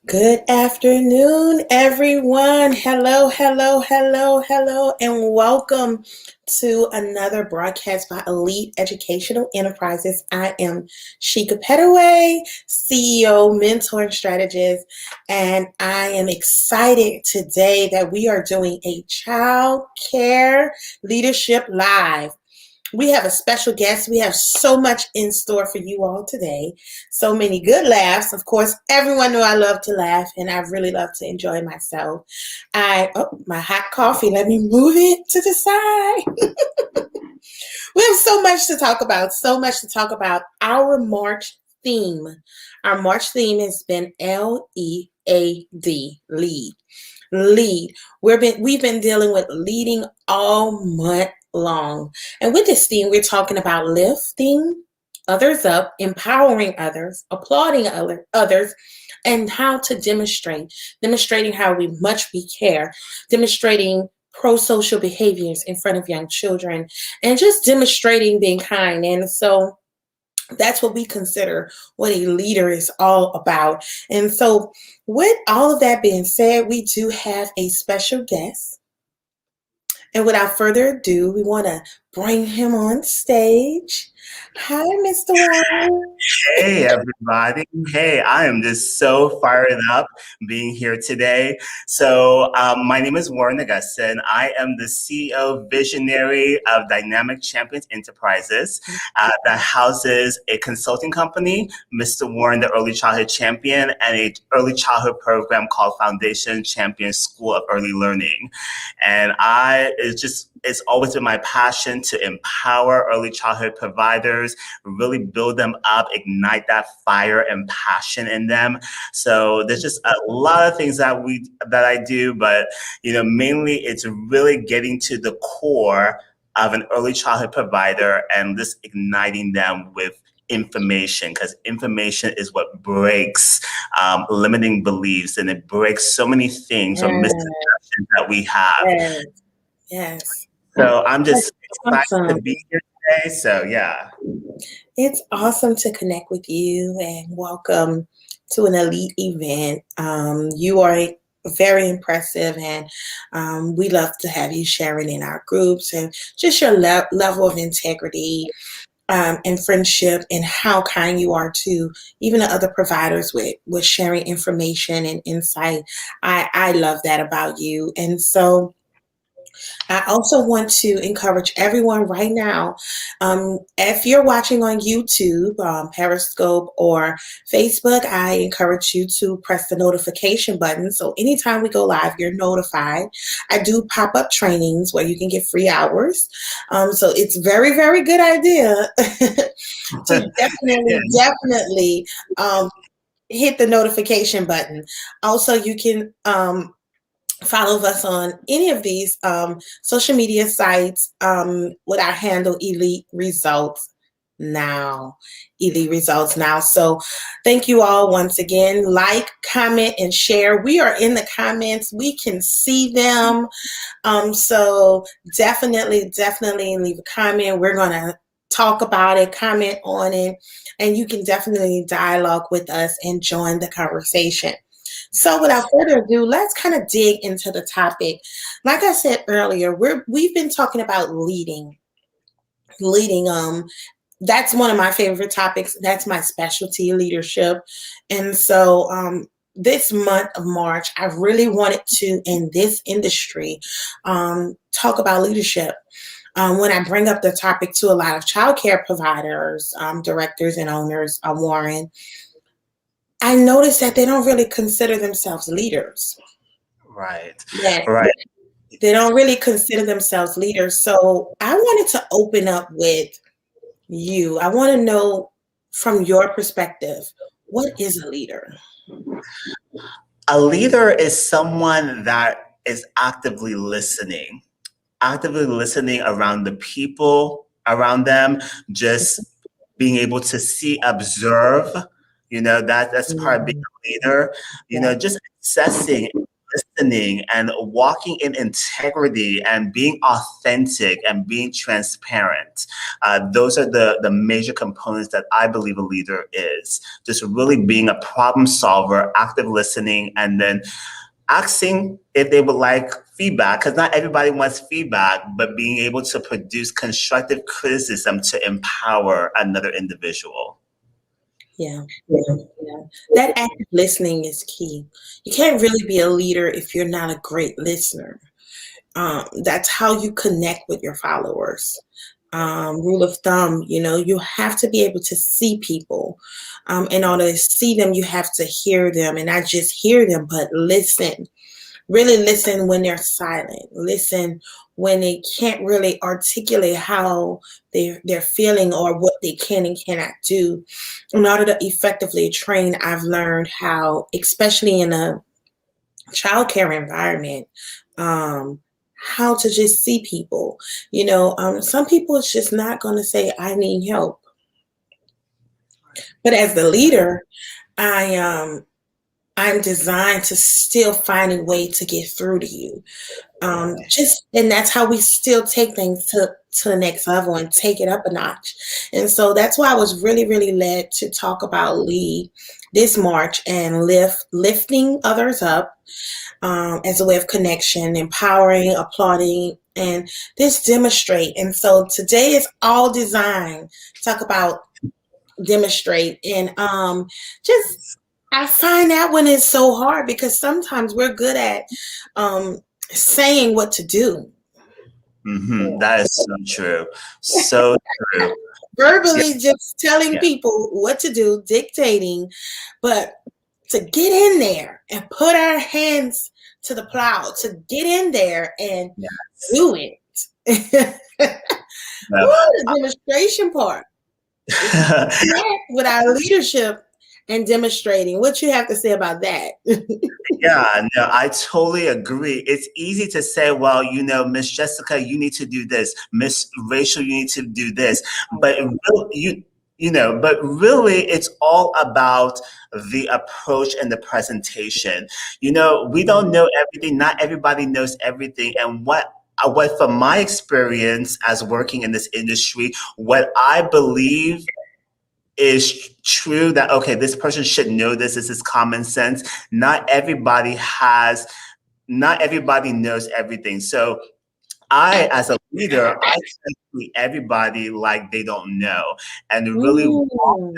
Good afternoon, everyone. Hello, hello, hello, hello, and welcome to another broadcast by Elite Educational Enterprises. I am Sheika Petteway, CEO, mentor, and strategist, and I am excited today that we are doing a child care leadership live. We have a special guest. We have so much in store for you all today. So many good laughs. Of course, everyone know I love to laugh and I really love to enjoy myself. My hot coffee. Let me move it to the side. We have so much to talk about. So much to talk about. Our March theme. Our March theme has been L.E.A.D. Lead. Lead. We've been dealing with leading all month long. And with this theme, we're talking about lifting others up, empowering others, applauding others, and how to demonstrating how much we care, demonstrating pro-social behaviors in front of young children, and just demonstrating being kind. And so that's what we consider what a leader is all about. And so, with all of that being said, we do have a special guest. And without further ado, we want to bring him on stage. Hi, Mr. Warren. Hey, everybody. Hey, I am just so fired up being here today. My name is Warren Augustin. I am the CEO visionary of Dynamic Champions Enterprises that houses a consulting company, Mr. Warren, the Early Childhood Champion, and an early childhood program called Foundation Champion School of Early Learning. And it's always been my passion to empower early childhood providers, really build them up, ignite that fire and passion in them. So there's just a lot of things that I do, but mainly it's really getting to the core of an early childhood provider and just igniting them with information, because information is what breaks limiting beliefs, and it breaks so many things or misconceptions that we have. Yes. Yes. So I'm just excited Awesome. to be here today. So yeah. It's awesome to connect with you and welcome to an elite event. You are very impressive, and we love to have you sharing in our groups and just your level of integrity and friendship, and how kind you are to even the other providers with sharing information and insight. I love that about you. And so I also want to encourage everyone right now, if you're watching on YouTube, Periscope, or Facebook, I encourage you to press the notification button. So anytime we go live, you're notified. I do pop-up trainings where you can get free hours. So it's very, very good idea to definitely hit the notification button. Also, you can follow us on any of these social media sites with our handle Elite Results Now. Elite Results Now. So thank you all once again. Like, comment, and share. We are in the comments. We can see them. So definitely leave a comment. We're going to talk about it, comment on it, and you can definitely dialogue with us and join the conversation. So without further ado, let's kind of dig into the topic. Like I said earlier, we've been talking about leading. That's one of my favorite topics. That's my specialty, leadership. And so this month of March, I really wanted to, in this industry, talk about leadership. When I bring up the topic to a lot of childcare providers, directors, and owners, Warren, I noticed that they don't really consider themselves leaders. Right. Yeah. Right. They don't really consider themselves leaders. So I wanted to open up with you. I want to know from your perspective, what is a leader? A leader is someone that is actively listening around the people around them, just being able to see, observe, that's part of being a leader, just assessing, listening and walking in integrity and being authentic and being transparent. Those are the major components that I believe a leader is. Just really being a problem solver, active listening, and then asking if they would like feedback, because not everybody wants feedback, but being able to produce constructive criticism to empower another individual. Yeah. Yeah. That active listening is key. You can't really be a leader if you're not a great listener. That's how you connect with your followers. Rule of thumb, you have to be able to see people. In order to see them, you have to hear them, and not just hear them, but listen. Really listen when they're silent. Listen when they can't really articulate how they're feeling or what they can and cannot do. In order to effectively train, I've learned how, especially in a childcare environment, how to just see people. Some people it's just not going to say, I need help. But as the leader, I'm designed to still find a way to get through to you. And that's how we still take things to the next level and take it up a notch. And so that's why I was really, really led to talk about L.E.A.D this March and lifting others up as a way of connection, empowering, applauding, and this demonstrate. And so today is all designed to talk about demonstrate and just I find that one is so hard because sometimes we're good at saying what to do. That is so true. So true. Verbally just telling people what to do, dictating, but to get in there and put our hands to the plow, to get in there and do it. The demonstration part. With our leadership and demonstrating. What you have to say about that? Yeah, no, I totally agree. It's easy to say, well, Miss Jessica, you need to do this. Miss Rachel, you need to do this. But really, it's all about the approach and the presentation. We don't know everything. Not everybody knows everything. And what from my experience as working in this industry, what I believe is true that, okay, this person should know this is common sense. Not everybody knows everything. So I, as a leader, I tend to treat everybody like they don't know and really walk them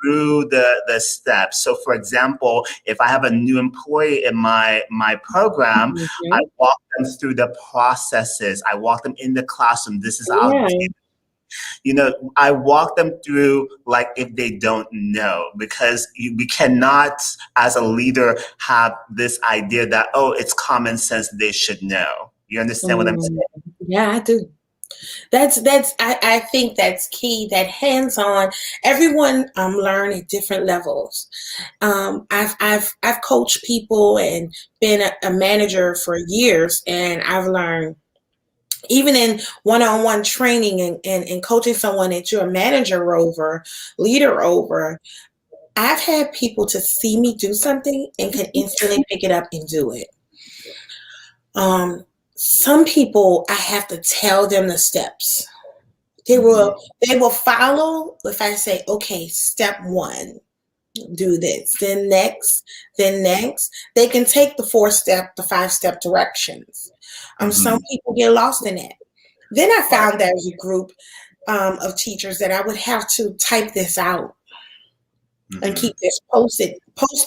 through the steps. So for example, if I have a new employee in my program, I walk them through the processes. I walk them in the classroom. This is our I walk them through like if they don't know, because we cannot, as a leader, have this idea that, oh, it's common sense, they should know. You understand what I'm saying? Yeah, I do. I think that's key. That hands-on. Everyone learn at different levels. I've coached people and been a manager for years, and I've learned. Even in one-on-one training and coaching someone that you're a manager over, leader over, I've had people to see me do something and can instantly pick it up and do it. Some people, I have to tell them the steps. They will follow if I say, okay, step 1, do this, then next. They can take the 4-step, the 5-step directions. Some people get lost in that. Then I found there was a group of teachers that I would have to type this out and keep this posted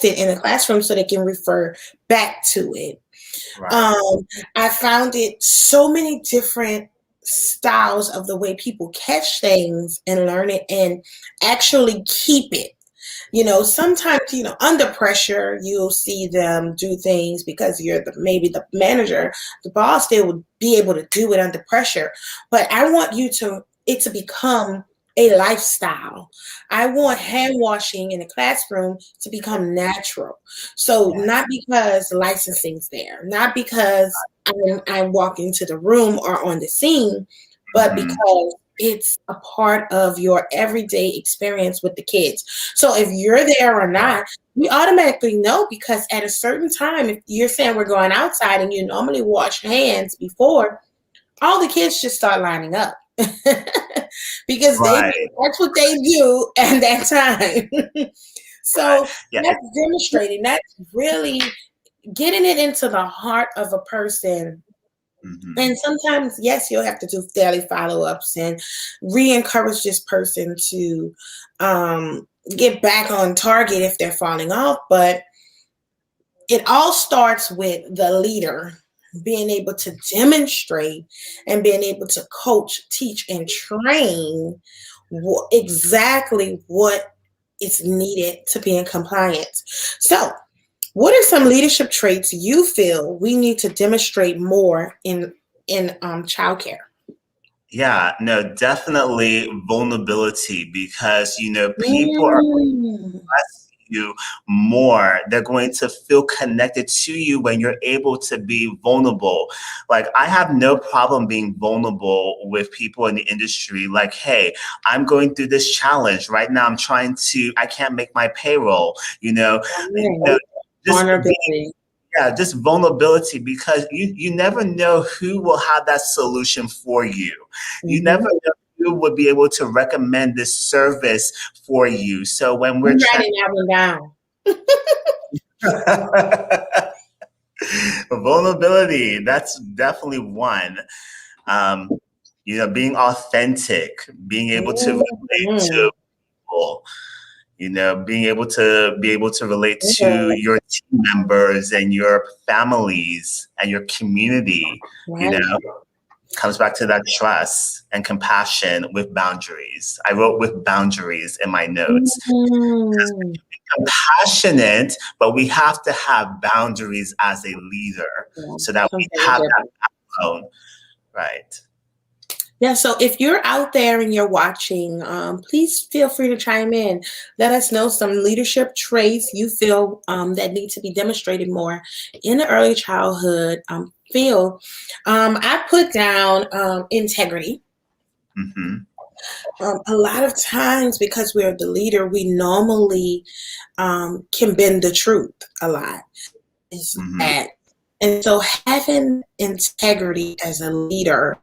in the classroom so they can refer back to it. I found it so many different styles of the way people catch things and learn it and actually keep it. Sometimes, under pressure, you'll see them do things because you're maybe the manager, the boss, they would be able to do it under pressure. But I want it to become a lifestyle. I want hand washing in the classroom to become natural. So not because licensing's there, not because I walk into the room or on the scene, but because it's a part of your everyday experience with the kids. So if you're there or not, we automatically know, because at a certain time, if you're saying we're going outside and you normally wash hands before, all the kids just start lining up. Because Right. that's what they do at that time. Right. So Yeah. that's demonstrating. That's really getting it into the heart of a person. Mhm. And sometimes, yes, you'll have to do daily follow-ups and re-encourage this person to get back on target if they're falling off. But it all starts with the leader being able to demonstrate and being able to coach, teach, and train exactly what is needed to be in compliance. So, what are some leadership traits you feel we need to demonstrate more in childcare? Yeah, no, definitely vulnerability, because people are Mm. less you more. They're going to feel connected to you when you're able to be vulnerable. Like, I have no problem being vulnerable with people in the industry. Like, hey, I'm going through this challenge right now. I can't make my payroll, you Right. know, just being, Vulnerability. yeah, just vulnerability, because you never know who will have that solution for you. You never Mm-hmm. know who would be able to recommend this service for you. So when we're I'm writing that one down. vulnerability, that's definitely one. Um, being authentic, being able to relate Mm-hmm. to people, being able to relate to your team members and your families and your community, you Right. know, comes back to that trust and compassion with boundaries. I wrote with boundaries in my notes. Mm-hmm. Compassionate, but we have to have boundaries as a leader Yeah, so that we something have that different. backbone, right? Yeah, so if you're out there and you're watching, please feel free to chime in. Let us know some leadership traits you feel that need to be demonstrated more in the early childhood field. I put down integrity. Hmm. A lot of times, because we're the leader, we normally can bend the truth a lot. Is Hmm. that, and so having integrity as a leader,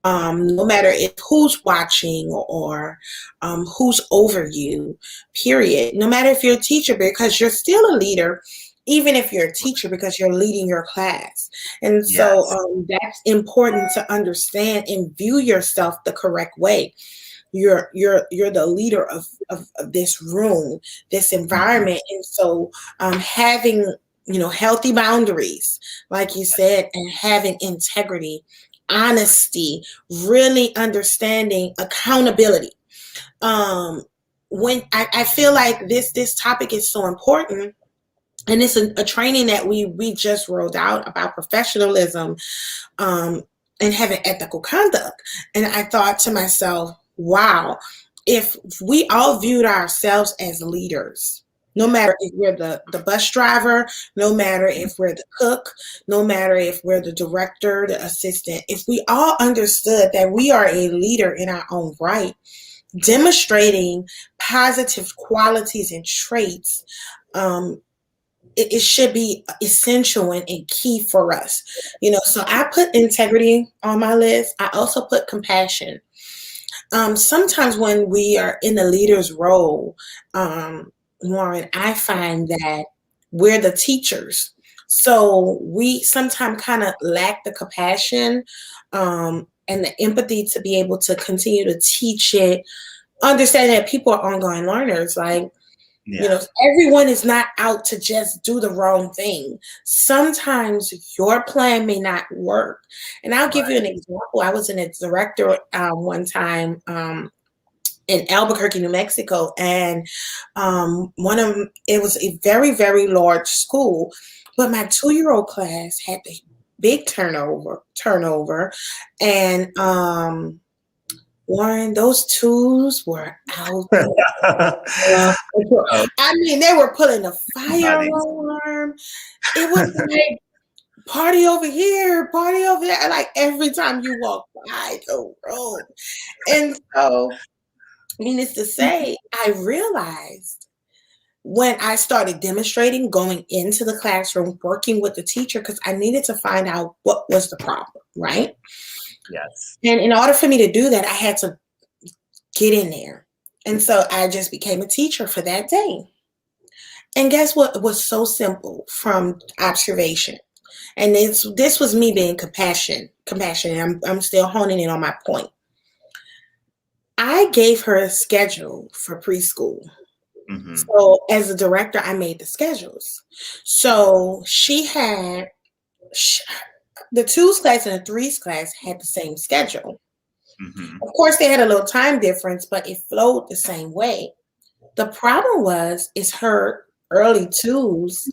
no matter if who's watching or who's over you, period. No matter if you're a teacher, because you're still a leader, even if you're a teacher, because you're leading your class. And so Yes. that's important to understand and view yourself the correct way. You're the leader of this room, this Hmm. environment. And so having healthy boundaries, like you said, and having integrity, honesty, really understanding accountability. um when I feel like this topic is so important, and it's a training that we just rolled out about professionalism, um, and having ethical conduct. And I thought to myself, wow, if we all viewed ourselves as leaders, no matter if we're the bus driver, no matter if we're the cook, no matter if we're the director, the assistant, if we all understood that we are a leader in our own right, demonstrating positive qualities and traits, um, it should be essential and key for us. So I put integrity on my list. I also put compassion. Sometimes when we are in the leader's role, Warren, I find that we're the teachers. So we sometimes kind of lack the compassion and the empathy to be able to continue to teach it, understand that people are ongoing learners. Like, Yeah. everyone is not out to just do the wrong thing. Sometimes your plan may not work. And I'll give you Right. an example. I was in a director one time in Albuquerque, New Mexico, and it was a very, very large school, but my 2-year-old class had a big turnover, and Warren, those twos were out. Uh, Oh, I mean, they were pulling a fire buddy. alarm. It was like party over here, party over there. Like every time you walk by the room. And so, needless to say, I realized when I started demonstrating, going into the classroom, working with the teacher, because I needed to find out what was the problem, right? Yes. And in order for me to do that, I had to get in there. And so I just became a teacher for that day. And guess what? It was so simple from observation. And this was me being compassionate. I'm still honing in on my point. I gave her a schedule for preschool. Mm-hmm. So as a director, I made the schedules. So she had the twos class and the threes class had the same schedule. Mm-hmm. Of course, they had a little time difference, but it flowed the same way. The problem is her early twos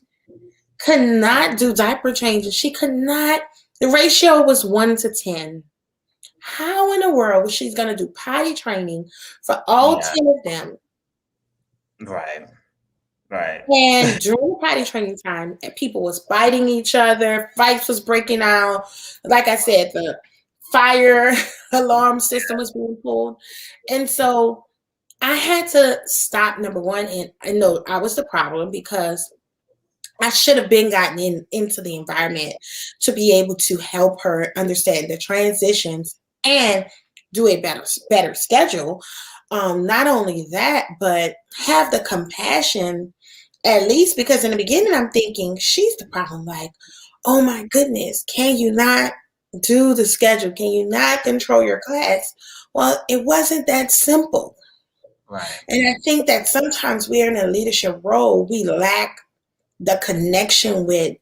could not do diaper changes. She could not. The ratio was 1 to 10. How in the world was she going to do potty training for all Yeah. 10 of them? Right. Right. And during the potty training time, people was biting each other, fights was breaking out. Like I said, the fire alarm system was being pulled. And so I had to stop, number one, and I know I was the problem because I should have been gotten into the environment to be able to help her understand the transitions and do a better schedule. Not only that, but have the compassion, at least because in the beginning I'm thinking she's the problem. Like, oh my goodness, can you not do the schedule? Can you not control your class? Well, it wasn't that simple. Right. And I think that sometimes we're in a leadership role, we lack the connection with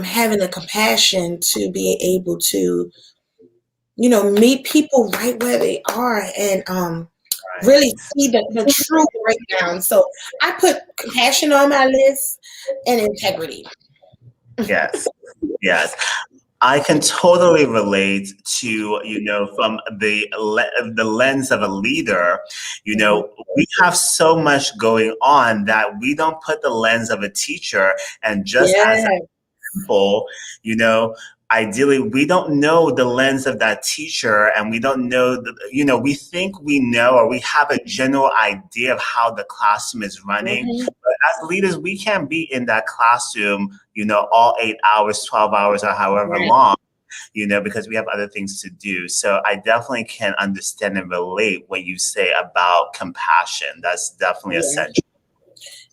having the compassion to be able to, meet people right where they are and really Right. see the true breakdown. So I put compassion on my list and integrity. Yes. Yes. I can totally relate to, from the lens of a leader, Mhm. we have so much going on that we don't put the lens of a teacher. And just as Yeah. example, you know, ideally we don't know the lens of that teacher, and we don't know we think we know, or we have a general idea of how the classroom is running. Mhm. But as leaders, we can't be in that classroom, all 8 hours, 12 hours, or however Right. long, because we have other things to do. So I definitely can understand and relate what you say about compassion. That's definitely Yeah. essential.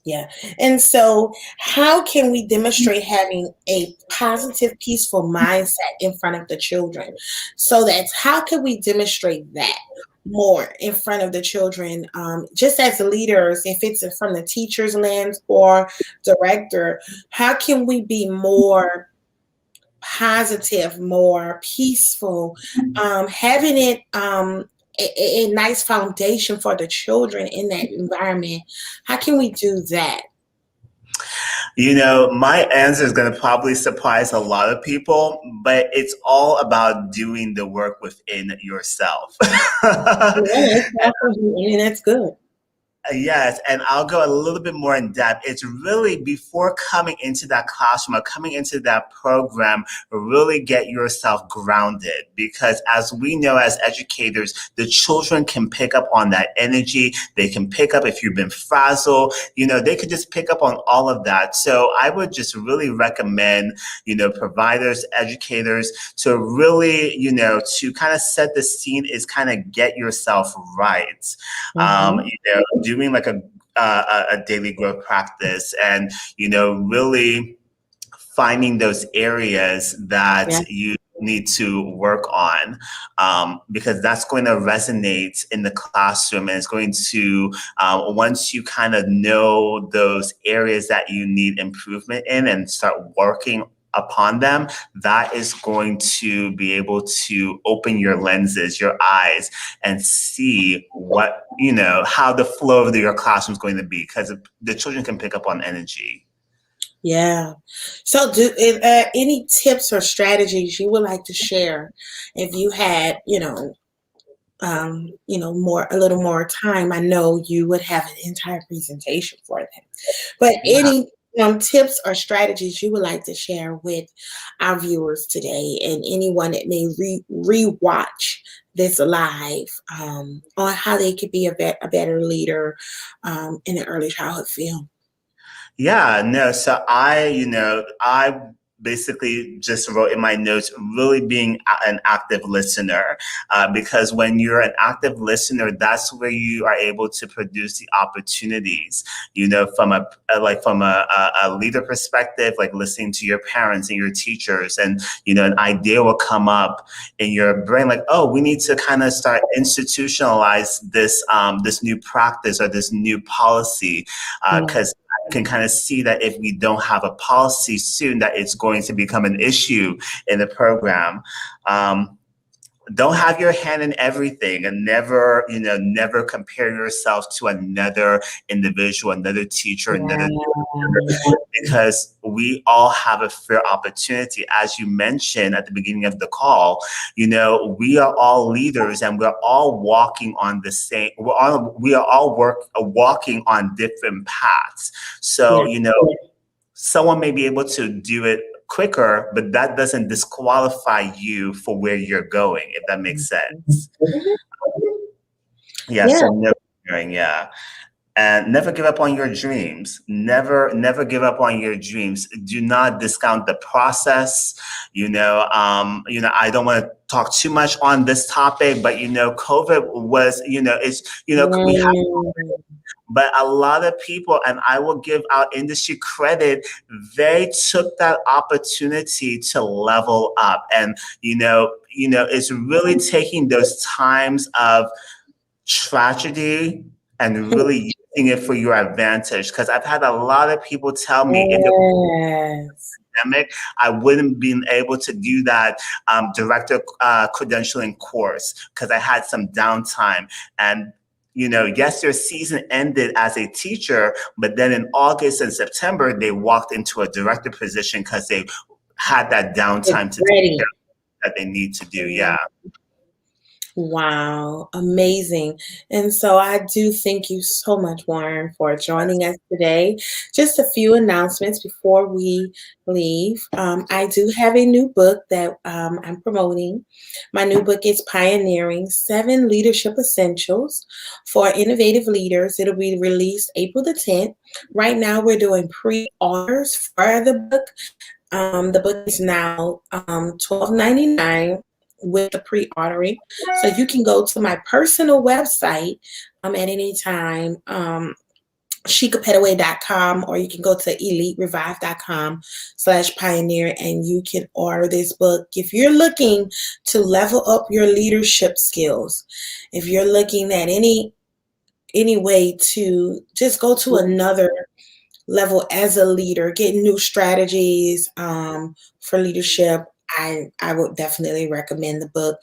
Yeah. And so, how can we demonstrate having a positive, peaceful mindset in front of the children? So that's how can we demonstrate that more in front of the children, just as leaders, if it's from the teacher's lens or director, how can we be more positive, more peaceful, having it a nice foundation for the children in that environment? How can we do that? My answer is going to probably surprise a lot of people, but it's all about doing the work within yourself. Yeah, it's definitely, and that's good. Yes, and I'll go a little bit more in depth. It's really before coming into that classroom or coming into that program, really get yourself grounded, because as we know as educators, the children can pick up on that energy. They can pick up if you've been frazzled, they could just pick up on all of that. So I would just really recommend, providers, educators to really, to kind of set the scene is kind of get yourself right. Mhm. Doing like a daily growth practice, and really finding those areas that Yeah. you need to work on, because that's going to resonate in the classroom, and it's going to, once you kind of know those areas that you need improvement in and start working upon them, that is going to be able to open your lenses, your eyes, and see how the flow of your classroom is going to be, because the children can pick up on energy. Yeah. So, any tips or strategies you would like to share if you had, a little more time? I know you would have an entire presentation for that. But Yeah. tips or strategies you would like to share with our viewers today and anyone that may re-watch this live on how they could be a better leader in the early childhood field? Yeah, no. So I basically just wrote in my notes, really being an active listener, because when you're an active listener, that's where you are able to produce the opportunities. From a leader perspective, like listening to your parents and your teachers, and an idea will come up in your brain, like, oh, we need to kind of start institutionalize this new practice or this new policy, Yeah. because can kind of see that if we don't have a policy soon, that it's going to become an issue in the program. Um, don't have your hand in everything, and never compare yourself to another individual, another teacher, another, because we all have a fair opportunity. As you mentioned at the beginning of the call, we are all leaders, and we're all walking on the same, we are all walking on different paths. So, Yeah. someone may be able to do it quicker, but that doesn't disqualify you for where you're going, if that makes sense. Mhm. Yeah, Yeah. so never doing, yeah. And never give up on your dreams. Never give up on your dreams. Do not discount the process. I don't want to talk too much on this topic, but COVID was, we had, Mm. but a lot of people, and I will give our industry credit, they took that opportunity to level up. And it's really taking those times of tragedy and really using it for your advantage. Because I've had a lot of people tell me, if it Yes. pandemic, I wouldn't been able to do that director credentialing course, because I had some downtime. And yes, their season ended as a teacher, but then in August and September, they walked into a director position because they had that It's downtime to take care ready. of that they need to do. Yeah. Wow, amazing. And so I do thank you so much, Warren, for joining us today. Just a few announcements before we leave. I do have a new book that I'm promoting. My new book is Pioneering 7 Leadership Essentials for Innovative Leaders. It'll be released April the 10th. Right now, we're doing pre-orders for the book. The book is now $12.99 with the pre-ordering. So you can go to my personal website at any time, SheikaPetteway.com, or you can go to EliteRevive.com/pioneer, and you can order this book. If you're looking to level up your leadership skills, if you're looking at any way to just go to another level as a leader, get new strategies for leadership, I would definitely recommend the book.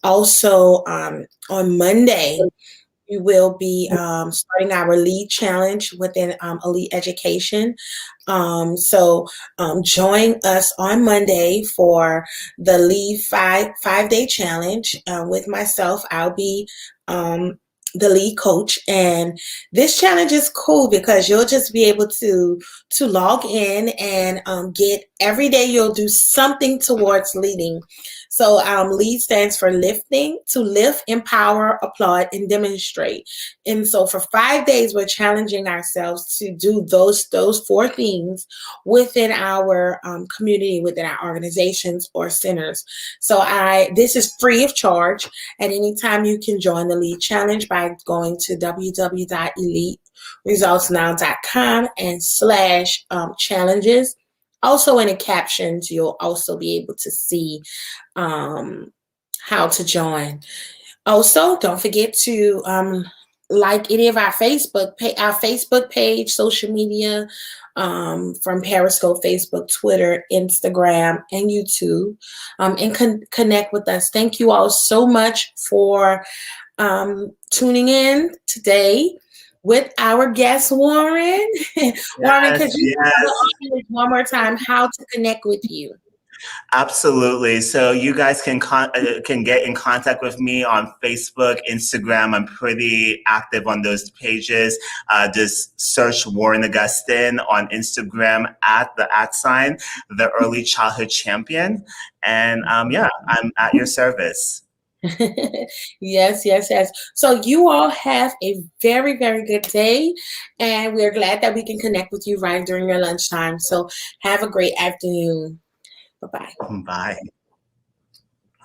Also, on Monday, we will be starting our lead challenge within Elite Education. So join us on Monday for the lead five-day challenge with myself. I'll be the lead coach, and this challenge is cool because you'll just be able to log in and get every day you'll do something towards leading. So LEAD stands for lifting, to lift, empower, applaud, and demonstrate. And so for 5 days, we're challenging ourselves to do those 4 things within our community, within our organizations or centers. So this is free of charge. At any time, you can join the LEAD challenge by going to www.eliteresultsnow.com and /challenges. Also in the captions, you'll also be able to see how to join. Also, don't forget to like any of our Facebook page, social media, from Periscope, Facebook, Twitter, Instagram, and YouTube, and connect with us. Thank you all so much for tuning in today with our guest, Warren. Warren, could Yes, you tell the yes. audience one more time how to connect with you? Absolutely. So you guys can get in contact with me on Facebook, Instagram. I'm pretty active on those pages. Just search Warren Augustin on Instagram at the @ the Early Childhood Champion, and yeah, I'm at your service. Yes, yes, yes. So you all have a very, very good day, and we're glad that we can connect with you right during your lunchtime. So have a great afternoon. Bye bye. Bye.